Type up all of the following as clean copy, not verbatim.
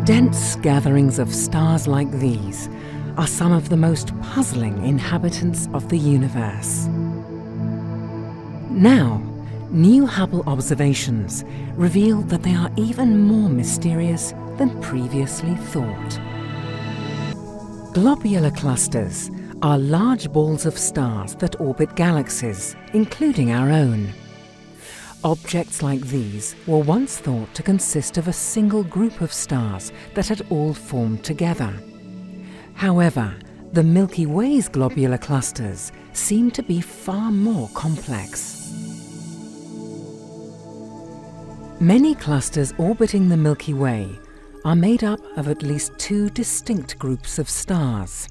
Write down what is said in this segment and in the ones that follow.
Dense gatherings of stars like these are some of the most puzzling inhabitants of the universe. Now, new Hubble observations reveal that they are even more mysterious than previously thought. Globular clusters are large balls of stars that orbit galaxies, including our own. Objects like these were once thought to consist of a single group of stars that had all formed together. However, the Milky Way's globular clusters seem to be far more complex. Many clusters orbiting the Milky Way are made up of at least two distinct groups of stars.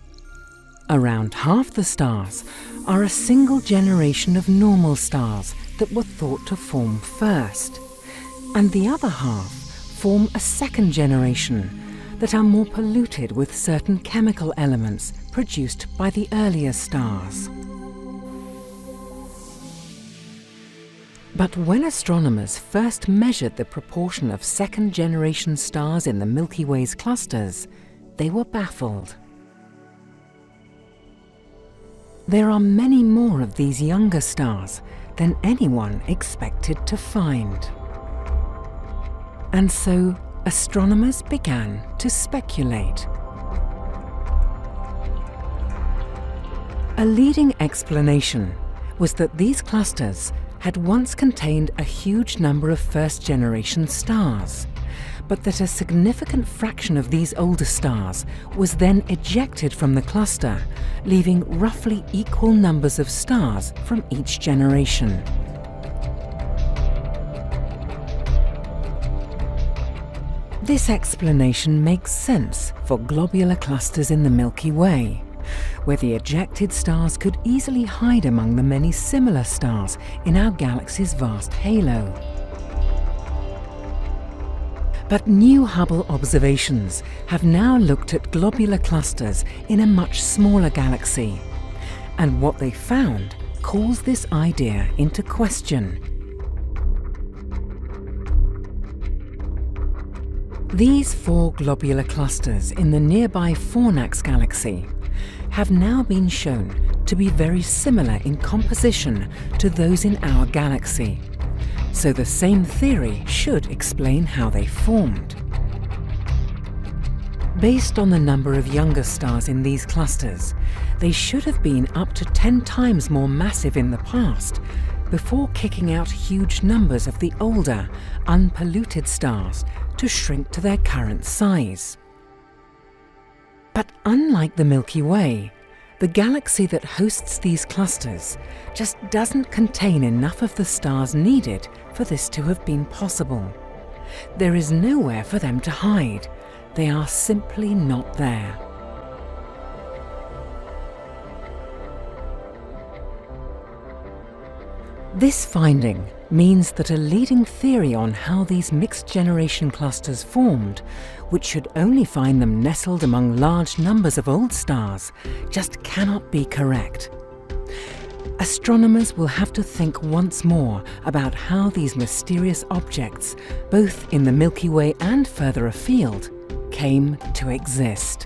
Around half the stars are a single generation of normal stars that were thought to form first, and the other half form a second generation that are more polluted with certain chemical elements produced by the earlier stars. But when astronomers first measured the proportion of second-generation stars in the Milky Way's clusters, they were baffled. There are many more of these younger stars than anyone expected to find. And so, astronomers began to speculate. A leading explanation was that these clusters had once contained a huge number of first-generation stars, but that a significant fraction of these older stars was then ejected from the cluster, leaving roughly equal numbers of stars from each generation. This explanation makes sense for globular clusters in the Milky Way, where the ejected stars could easily hide among the many similar stars in our galaxy's vast halo. But new Hubble observations have now looked at globular clusters in a much smaller galaxy, and what they found calls this idea into question. These four globular clusters in the nearby Fornax galaxy have now been shown to be very similar in composition to those in our galaxy. So the same theory should explain how they formed. Based on the number of younger stars in these clusters, they should have been up to 10 times more massive in the past, before kicking out huge numbers of the older, unpolluted stars to shrink to their current size. But unlike the Milky Way, the galaxy that hosts these clusters just doesn't contain enough of the stars needed for this to have been possible. There is nowhere for them to hide. They are simply not there. This finding means that a leading theory on how these mixed-generation clusters formed, which should only find them nestled among large numbers of old stars, just cannot be correct. Astronomers will have to think once more about how these mysterious objects, both in the Milky Way and further afield, came to exist.